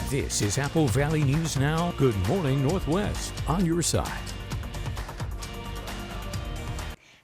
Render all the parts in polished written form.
This is Apple Valley News Now. Good morning, Northwest. On your side.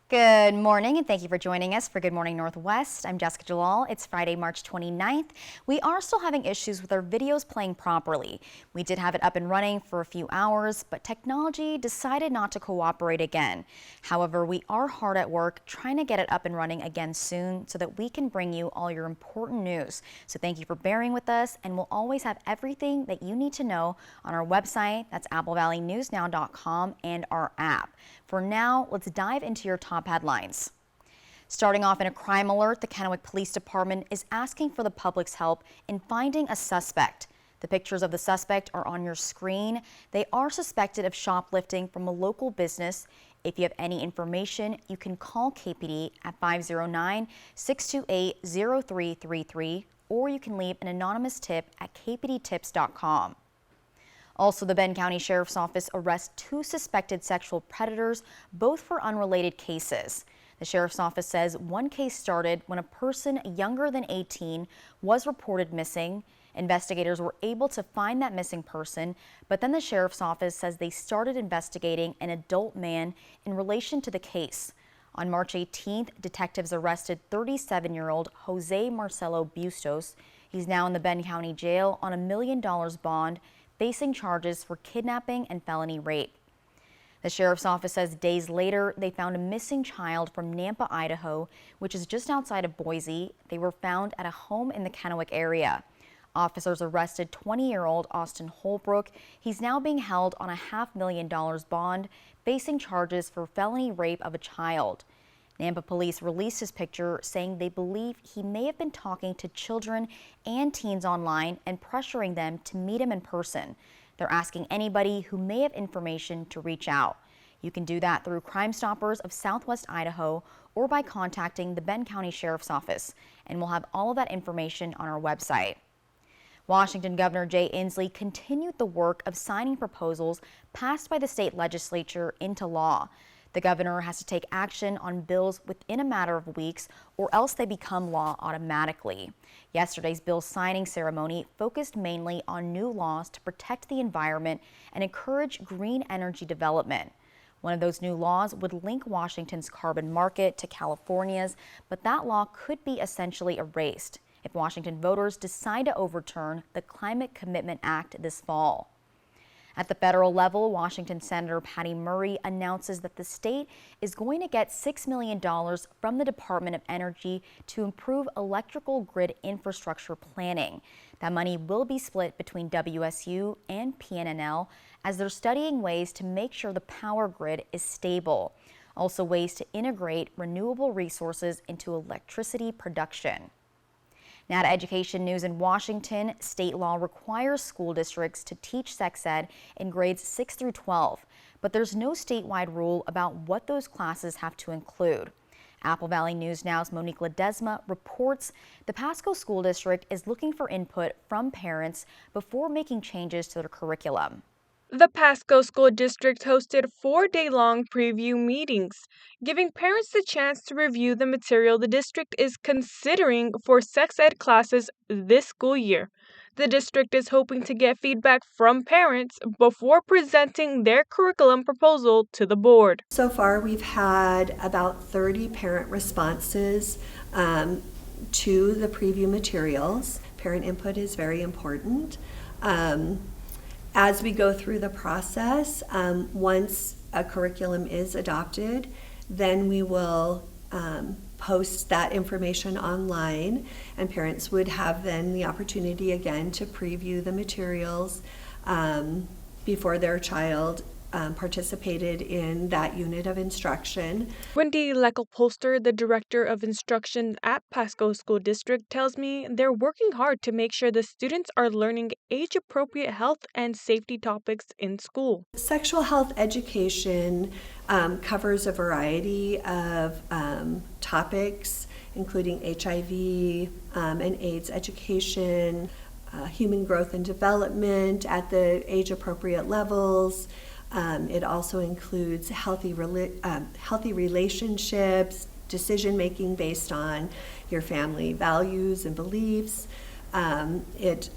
Good morning, and thank you for joining us for Good Morning Northwest. I'm Jessica Jalal. It's Friday, March 29th. We are still having issues with our videos playing properly. We did have it up and running for a few hours, but technology decided not to cooperate again. However, we are hard at work trying to get it up and running again soon so that we can bring you all your important news. So thank you for bearing with us, and we'll always have everything that you need to know on our website. That's applevalleynewsnow.com and our app. For now, let's dive into your top headlines. Starting off in a crime alert, the Kennewick Police Department is asking for the public's help in finding a suspect. The pictures of the suspect are on your screen. They are suspected of shoplifting from a local business. If you have any information, you can call KPD at 509-628-0333, or you can leave an anonymous tip at kpdtips.com. Also, the Bend County Sheriff's Office arrests 2 suspected sexual predators, both for unrelated cases. The Sheriff's Office says one case started when a person younger than 18 was reported missing. Investigators were able to find that missing person, but then the Sheriff's Office says they started investigating an adult man in relation to the case. On March 18th, detectives arrested 37-year-old Jose Marcelo Bustos. He's now in the Bend County Jail on $1 million bond, facing charges for kidnapping and felony rape. The Sheriff's Office says days later, they found a missing child from Nampa, Idaho, which is just outside of Boise. They were found at a home in the Kennewick area. Officers arrested 20-year-old Austin Holbrook. He's now being held on a $500,000 bond, facing charges for felony rape of a child. Nampa police released his picture, saying they believe he may have been talking to children and teens online and pressuring them to meet him in person. They're asking anybody who may have information to reach out. You can do that through Crime Stoppers of Southwest Idaho or by contacting the Bend County Sheriff's Office, and we'll have all of that information on our website. Washington Governor Jay Inslee continued the work of signing proposals passed by the state legislature into law. The governor has to take action on bills within a matter of weeks, or else they become law automatically. Yesterday's bill signing ceremony focused mainly on new laws to protect the environment and encourage green energy development. One of those new laws would link Washington's carbon market to California's, but that law could be essentially erased if Washington voters decide to overturn the Climate Commitment Act this fall. At the federal level, Washington Senator Patty Murray announces that the state is going to get $6 million from the Department of Energy to improve electrical grid infrastructure planning. That money will be split between WSU and PNNL as they're studying ways to make sure the power grid is stable. Also ways to integrate renewable resources into electricity production. Now to education news in Washington, state law requires school districts to teach sex ed in grades 6 through 12, but there's no statewide rule about what those classes have to include. Apple Valley News Now's Monique Ledesma reports the Pasco School District is looking for input from parents before making changes to their curriculum. The Pasco School District hosted 4-day-long preview meetings, giving parents the chance to review the material the district is considering for sex ed classes this school year. The district is hoping to get feedback from parents before presenting their curriculum proposal to the board. So far, we've had about 30 parent responses to the preview materials. Parent input is very important. As we go through the process, once a curriculum is adopted, then we will post that information online, and parents would have then the opportunity again to preview the materials before their child participated in that unit of instruction. Wendy Leckel-Polster, the Director of Instruction at Pasco School District, tells me they're working hard to make sure the students are learning age-appropriate health and safety topics in school. Sexual health education covers a variety of topics, including HIV and AIDS education, human growth and development at the age-appropriate levels. It also includes healthy relationships, decision-making based on your family values and beliefs, It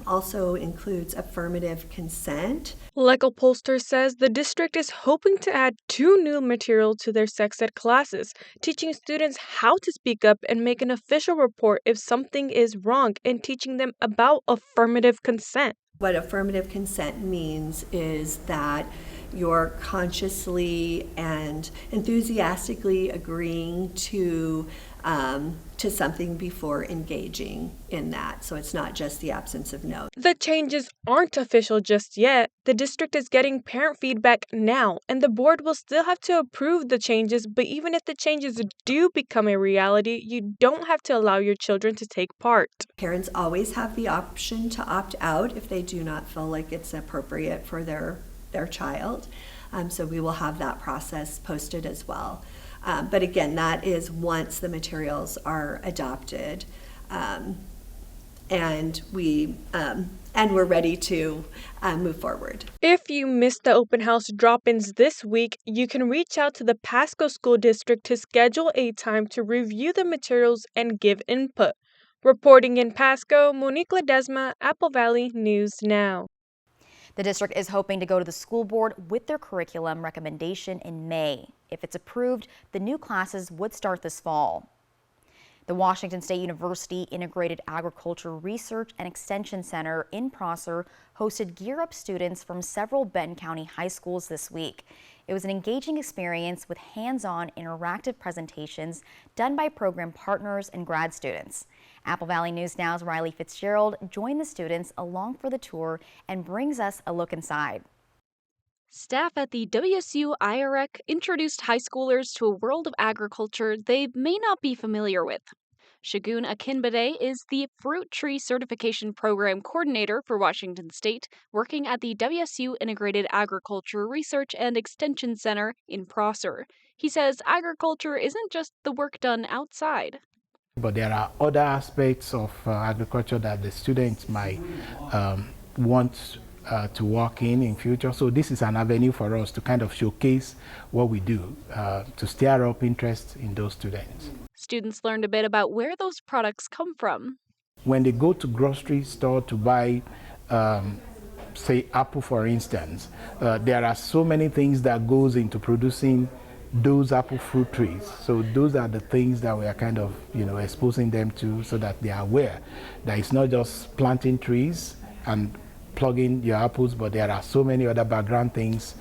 also includes affirmative consent. Leco Polster says the district is hoping to add 2 new materials to their sex ed classes, teaching students how to speak up and make an official report if something is wrong, and teaching them about affirmative consent. What affirmative consent means is that you're consciously and enthusiastically agreeing to something before engaging in that. So it's not just the absence of no. The changes aren't official just yet. The district is getting parent feedback now, and the board will still have to approve the changes, but even if the changes do become a reality, you don't have to allow your children to take part. Parents always have the option to opt out if they do not feel like it's appropriate for their child. So we will have that process posted as well. But again, that is once the materials are adopted, and we're ready to move forward. If you missed the open house drop-ins this week, you can reach out to the Pasco School District to schedule a time to review the materials and give input. Reporting in Pasco, Monique Ledesma, Apple Valley News Now. The district is hoping to go to the school board with their curriculum recommendation in May. If it's approved, the new classes would start this fall. The Washington State University Integrated Agriculture Research and Extension Center in Prosser hosted Gear Up students from several Benton County high schools this week. It was an engaging experience with hands-on interactive presentations done by program partners and grad students. Apple Valley News Now's Riley Fitzgerald joined the students along for the tour and brings us a look inside. Staff at the WSU IREC introduced high schoolers to a world of agriculture they may not be familiar with. Shagun Akinbade is the Fruit Tree Certification Program Coordinator for Washington State, working at the WSU Integrated Agriculture Research and Extension Center in Prosser. He says agriculture isn't just the work done outside. But there are other aspects of agriculture that the students might want to work in future. So this is an avenue for us to kind of showcase what we do to stir up interest in those students. Students learned a bit about where those products come from. When they go to grocery store to buy, say, apple, for instance, there are so many things that goes into producing those apple fruit trees. So those are the things that we are kind of, exposing them to so that they are aware that it's not just planting trees and plugging your apples, but there are so many other background things,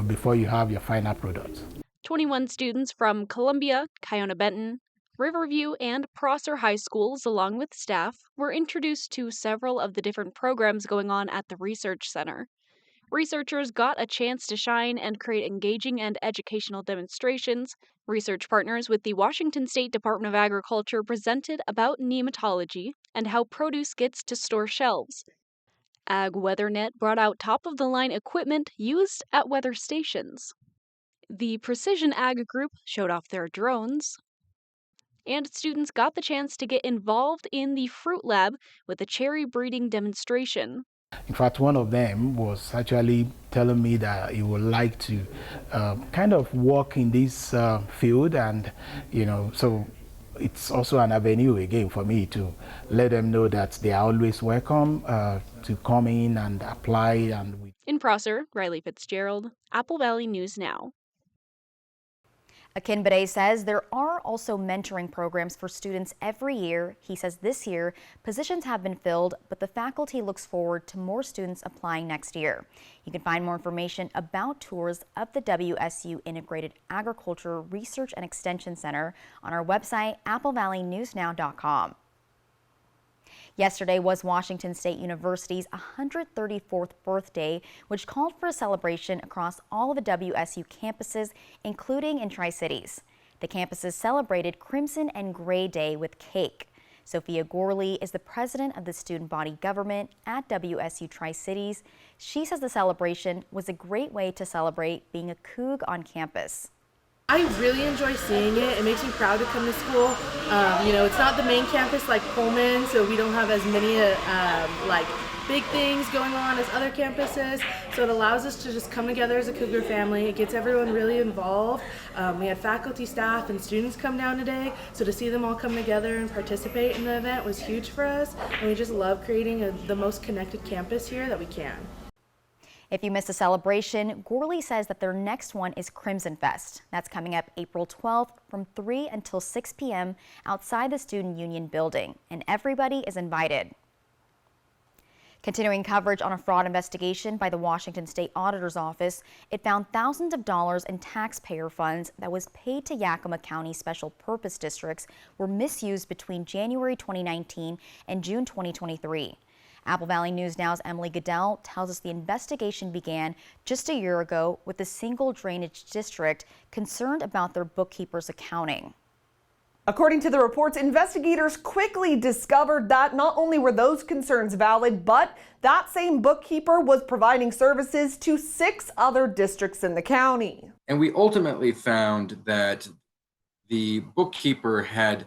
before you have your final product. 21 students from Columbia, Kiona-Benton, Riverview, and Prosser High Schools, along with staff, were introduced to several of the different programs going on at the Research Center. Researchers got a chance to shine and create engaging and educational demonstrations. Research partners with the Washington State Department of Agriculture presented about nematology and how produce gets to store shelves. AgWeatherNet brought out top-of-the-line equipment used at weather stations. The Precision Ag Group showed off their drones. And students got the chance to get involved in the Fruit Lab with a cherry breeding demonstration. In fact, one of them was actually telling me that he would like to kind of work in this field, and so it's also an avenue again for me to let them know that they are always welcome to come in and apply. In Prosser, Riley Fitzgerald, Apple Valley News Now. Akinbade says there are also mentoring programs for students every year. He says this year, positions have been filled, but the faculty looks forward to more students applying next year. You can find more information about tours of the WSU Integrated Agriculture Research and Extension Center on our website, applevalleynewsnow.com. Yesterday was Washington State University's 134th birthday, which called for a celebration across all of the WSU campuses, including in Tri-Cities. The campuses celebrated Crimson and Gray Day with cake. Sophia Gorley is the president of the student body government at WSU Tri-Cities. She says the celebration was a great way to celebrate being a Coug on campus. I really enjoy seeing it. It makes me proud to come to school. It's not the main campus like Pullman, so we don't have as many big things going on as other campuses. So it allows us to just come together as a Cougar family. It gets everyone really involved. We had faculty, staff, and students come down today. So to see them all come together and participate in the event was huge for us. And we just love creating the most connected campus here that we can. If you missed a celebration, Gourley says that their next one is Crimson Fest. That's coming up April 12th from 3 until 6 p.m. outside the Student Union building, and everybody is invited. Continuing coverage on a fraud investigation by the Washington State Auditor's Office, it found thousands of dollars in taxpayer funds that was paid to Yakima County Special Purpose Districts were misused between January 2019 and June 2023. Apple Valley News Now's Emily Goodell tells us the investigation began just a year ago with a single drainage district concerned about their bookkeeper's accounting. According to the reports, investigators quickly discovered that not only were those concerns valid, but that same bookkeeper was providing services to 6 other districts in the county. And we ultimately found that the bookkeeper had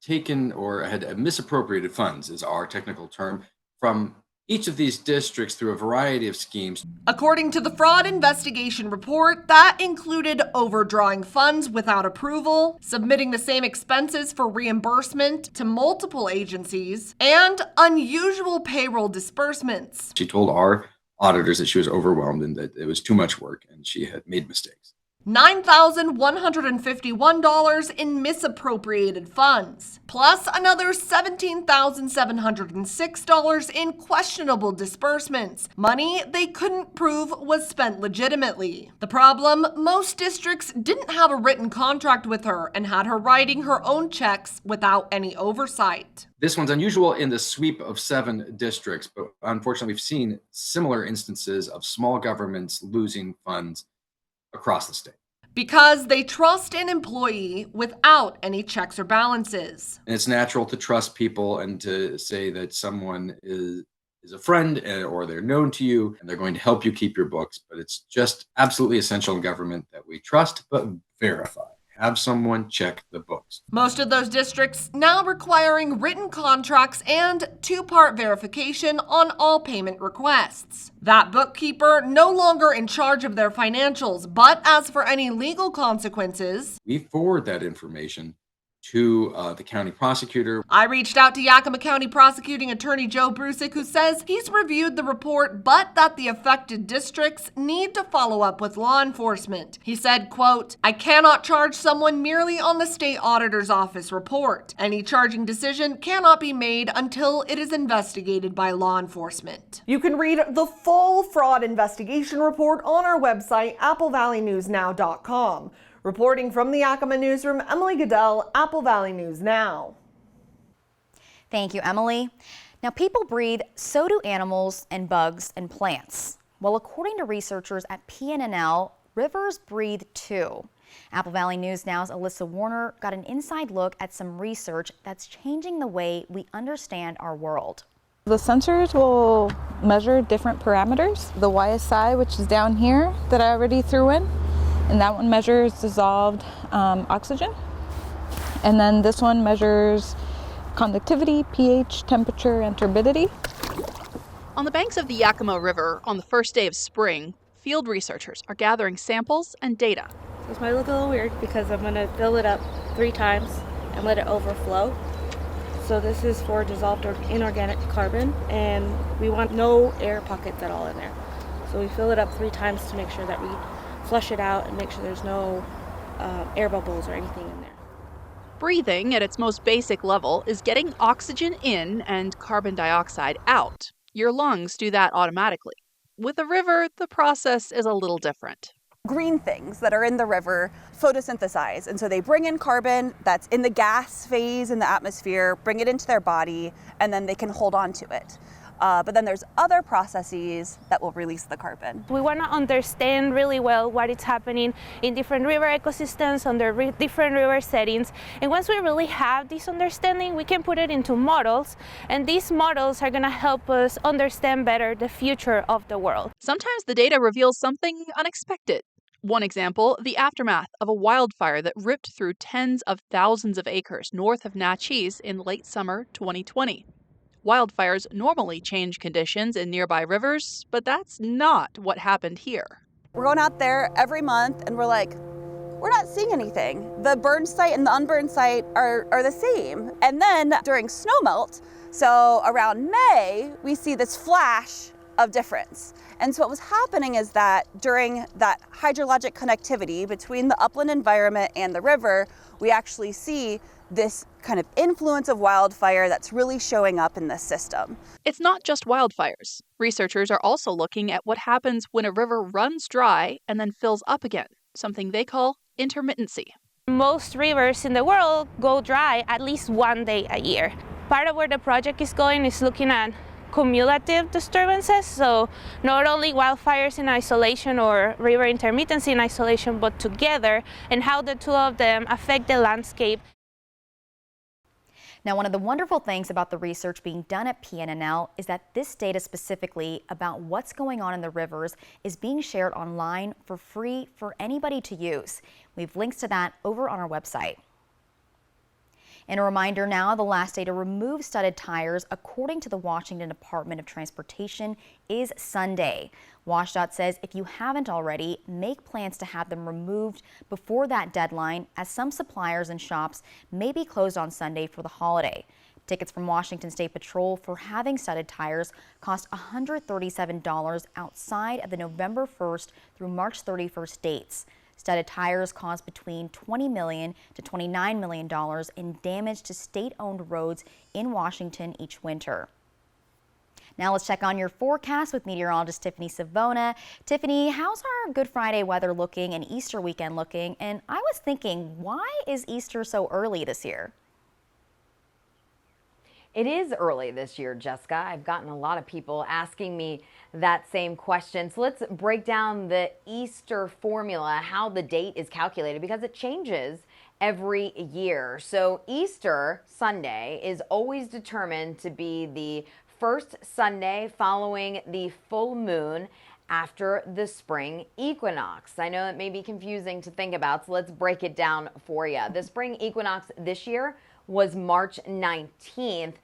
taken or had misappropriated funds, is our technical term, from each of these districts through a variety of schemes. According to the fraud investigation report, that included overdrawing funds without approval, submitting the same expenses for reimbursement to multiple agencies, and unusual payroll disbursements. She told our auditors that she was overwhelmed and that it was too much work and she had made mistakes. $9,151 in misappropriated funds, plus another $17,706 in questionable disbursements, money they couldn't prove was spent legitimately. The problem, most districts didn't have a written contract with her and had her writing her own checks without any oversight. This one's unusual in the sweep of 7 districts, but unfortunately we've seen similar instances of small governments losing funds across the state. Because they trust an employee without any checks or balances. And it's natural to trust people and to say that someone is a friend or they're known to you and they're going to help you keep your books. But it's just absolutely essential in government that we trust but verify. Have someone check the books. Most of those districts now requiring written contracts and 2-part verification on all payment requests. That bookkeeper no longer in charge of their financials, but as for any legal consequences, we forward that information to the county prosecutor. I reached out to Yakima County Prosecuting Attorney Joe Brusick, who says he's reviewed the report, but that the affected districts need to follow up with law enforcement. He said, quote, "I cannot charge someone merely on the state auditor's office report. Any charging decision cannot be made until it is investigated by law enforcement." You can read the full fraud investigation report on our website, applevalleynewsnow.com. Reporting from the Yakima Newsroom, Emily Goodell, Apple Valley News Now. Thank you, Emily. Now, people breathe, so do animals and bugs and plants. Well, according to researchers at PNNL, rivers breathe too. Apple Valley News Now's Alyssa Warner got an inside look at some research that's changing the way we understand our world. The sensors will measure different parameters. The YSI, which is down here that I already threw in, and that one measures dissolved oxygen. And then this one measures conductivity, pH, temperature, and turbidity. On the banks of the Yakima River on the first day of spring, field researchers are gathering samples and data. This might look a little weird because I'm going to fill it up 3 times and let it overflow. So this is for dissolved or inorganic carbon, and we want no air pockets at all in there. So we fill it up 3 times to make sure that we flush it out and make sure there's no air bubbles or anything in there. Breathing at its most basic level is getting oxygen in and carbon dioxide out. Your lungs do that automatically. With a river, the process is a little different. Green things that are in the river photosynthesize, and so they bring in carbon that's in the gas phase in the atmosphere, bring it into their body, and then they can hold on to it. But then there's other processes that will release the carbon. We want to understand really well what is happening in different river ecosystems under different river settings. And once we really have this understanding, we can put it into models. And these models are going to help us understand better the future of the world. Sometimes the data reveals something unexpected. One example, the aftermath of a wildfire that ripped through tens of thousands of acres north of Natchez in late summer 2020. Wildfires normally change conditions in nearby rivers, but that's not what happened here. We're going out there every month and we're like, we're not seeing anything. The burned site and the unburned site are the same. And then during snowmelt, so around May, we see this flash of difference. And so what was happening is that during that hydrologic connectivity between the upland environment and the river, we actually see this kind of influence of wildfire that's really showing up in this system. It's not just wildfires. Researchers are also looking at what happens when a river runs dry and then fills up again, something they call intermittency. Most rivers in the world go dry at least one day a year. Part of where the project is going is looking at cumulative disturbances, so not only wildfires in isolation or river intermittency in isolation, but together, and how the two of them affect the landscape. Now, one of the wonderful things about the research being done at PNNL is that this data specifically about what's going on in the rivers is being shared online for free for anybody to use. We have links to that over on our website. And a reminder now, the last day to remove studded tires, according to the Washington Department of Transportation, is Sunday. WashDOT says if you haven't already, make plans to have them removed before that deadline, as some suppliers and shops may be closed on Sunday for the holiday. Tickets from Washington State Patrol for having studded tires cost $137 outside of the November 1st through March 31st dates. Studded tires cost between $20 million to $29 million in damage to state-owned roads in Washington each winter. Now let's check on your forecast with meteorologist Tiffany Savona. Tiffany, how's our Good Friday weather looking and Easter weekend looking? And I was thinking, why is Easter so early this year? It is early this year, Jessica. I've gotten a lot of people asking me that same question. So let's break down the Easter formula, how the date is calculated, because it changes every year. So Easter Sunday is always determined to be the first Sunday following the full moon after the spring equinox. I know that may be confusing to think about, so let's break it down for you. The spring equinox this year was March 19th,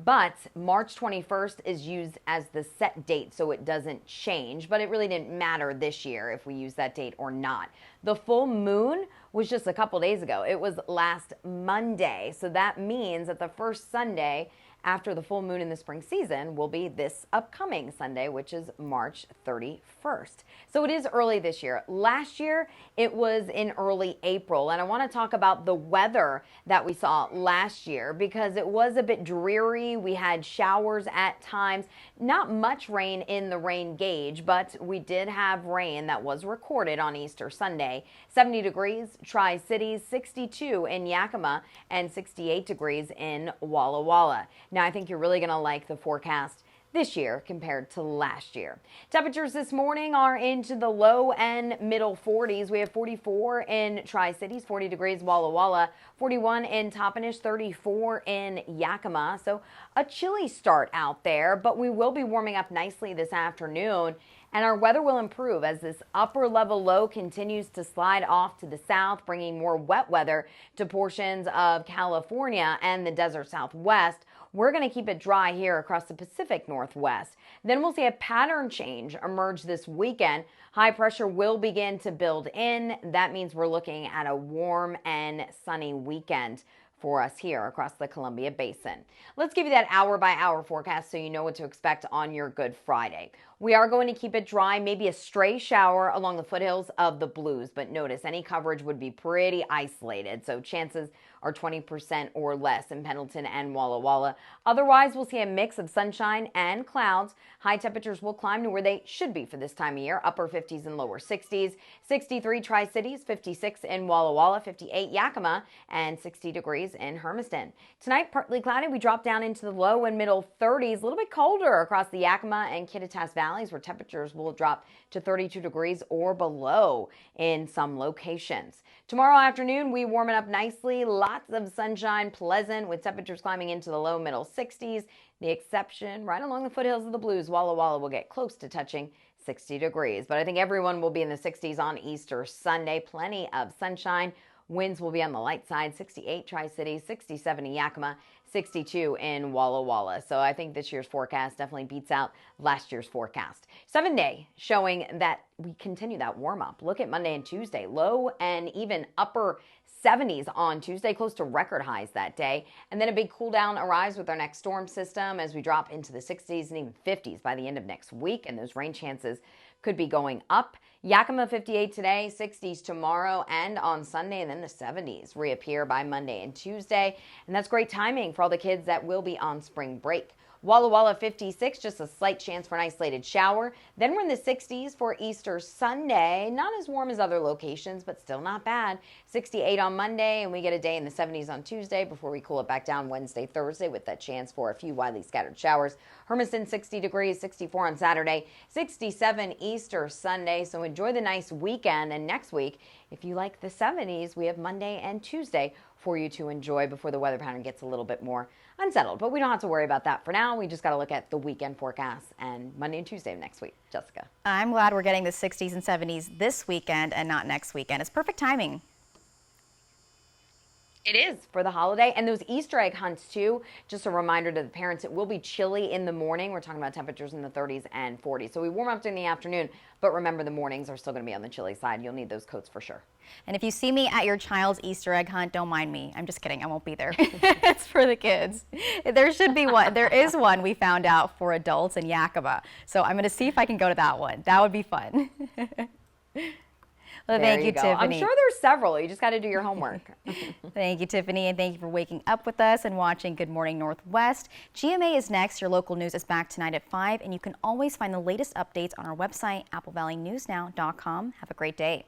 but March 21st is used as the set date, so it doesn't change, but it really didn't matter this year if we use that date or not. The full moon was just a couple days ago. It was last Monday, so that means that the first Sunday after the full moon in the spring season will be this upcoming Sunday, which is March 31st. So it is early this year. Last year, it was in early April, and I want to talk about the weather that we saw last year because it was a bit dreary. We had showers at times, not much rain in the rain gauge, but we did have rain that was recorded on Easter Sunday. 70 degrees, Tri-Cities, 62 in Yakima, and 68 degrees in Walla Walla. Now, I think you're really going to like the forecast this year compared to last year. Temperatures this morning are into the low and middle 40s. We have 44 in Tri-Cities, 40 degrees Walla Walla, 41 in Toppenish, 34 in Yakima. So a chilly start out there, but we will be warming up nicely this afternoon. And our weather will improve as this upper level low continues to slide off to the south, bringing more wet weather to portions of California and the desert Southwest. We're going to keep it dry here across the Pacific Northwest. Then we'll see a pattern change emerge this weekend. High pressure will begin to build in. That means we're looking at a warm and sunny weekend for us here across the Columbia Basin. Let's give you that hour-by-hour forecast so you know what to expect on your Good Friday. We are going to keep it dry, maybe a stray shower along the foothills of the Blues, but notice any coverage would be pretty isolated, so chances are 20% or less in Pendleton and Walla Walla. Otherwise, we'll see a mix of sunshine and clouds. High temperatures will climb to where they should be for this time of year, upper 50s and lower 60s. 63 Tri-Cities, 56 in Walla Walla, 58 Yakima, and 60 degrees in Hermiston. Tonight, partly cloudy. We drop down into the low and middle 30s, a little bit colder across the Yakima and Kittitas Valleys, where temperatures will drop to 32 degrees or below in some locations. Tomorrow afternoon, we warm it up nicely. Lots of sunshine, pleasant, with temperatures climbing into the low middle 60s. The exception, right along the foothills of the Blues, Walla Walla will get close to touching 60 degrees. But I think everyone will be in the 60s on Easter Sunday. Plenty of sunshine. Winds will be on the light side, 68 Tri-Cities, 67 in Yakima, 62 in Walla Walla. So I think this year's forecast definitely beats out last year's forecast. 7-day showing that we continue that warm up. Look at Monday and Tuesday, low and even upper 70s on Tuesday, close to record highs that day. And then a big cool down arrives with our next storm system as we drop into the 60s and even 50s by the end of next week. And those rain chances could be going up. Yakima 58 today, 60s tomorrow and on Sunday, and then the 70s reappear by Monday and Tuesday. And that's great timing for all the kids that will be on spring break. Walla Walla 56, just a slight chance for an isolated shower. Then we're in the 60s for Easter Sunday. Not as warm as other locations, but still not bad. 68 on Monday, and we get a day in the 70s on Tuesday before we cool it back down Wednesday, Thursday with that chance for a few widely scattered showers. Hermiston 60 degrees, 64 on Saturday, 67 Easter Sunday. So enjoy the nice weekend. And next week, if you like the 70s, we have Monday and Tuesday for you to enjoy before the weather pattern gets a little bit more unsettled. But we don't have to worry about that for now. We just got to look at the weekend forecast and Monday and Tuesday of next week. Jessica. I'm glad we're getting the 60s and 70s this weekend and not next weekend. It's perfect timing. It is for the holiday and those Easter egg hunts too. Just a reminder to the parents, it will be chilly in the morning. We're talking about temperatures in the 30s and 40s. So we warm up during the afternoon, but remember the mornings are still going to be on the chilly side. You'll need those coats for sure. And if you see me at your child's Easter egg hunt, don't mind me. I'm just kidding. I won't be there. It's for the kids. There should be one. There is one we found out for adults in Yakima. So I'm going to see if I can go to that one. That would be fun. Well, thank you, Tiffany. I'm sure there's several. You just got to do your homework. Thank you, Tiffany, and thank you for waking up with us and watching Good Morning Northwest. GMA is next. Your local news is back tonight at 5, and you can always find the latest updates on our website, applevalleyNewsNow.com. Have a great day.